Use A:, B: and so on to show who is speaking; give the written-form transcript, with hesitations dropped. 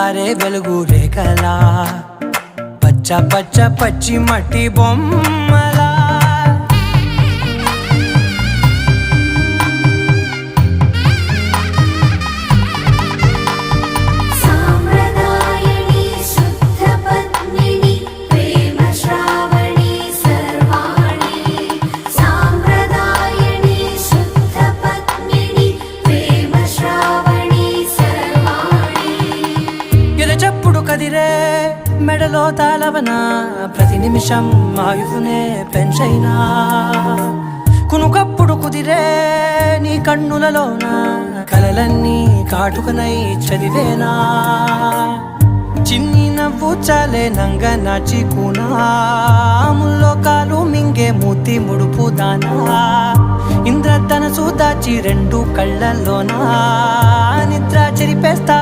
A: జారే వెలుగు రేఖలా పచ్చ పచ్చ పచ్చి మట్టి బొమ్మలా చెప్పుడు కదిరే మెడలో తాళవన ప్రతి నిమిషం ఆయుధునే పెంచైనా కునుకప్పుడు కుదిరే నీ కన్నులలోన కలలన్నీ కాటుకనై చదివేనా చిన్ని నవ్వు చాలే నంగ నాచి కూనాముల్లో కాలు మింగే మూతి ముడుపు దానా ఇంద్రధనసు దాచి రెండు కళ్ళల్లోనా నిద్ర చెరిపేస్తా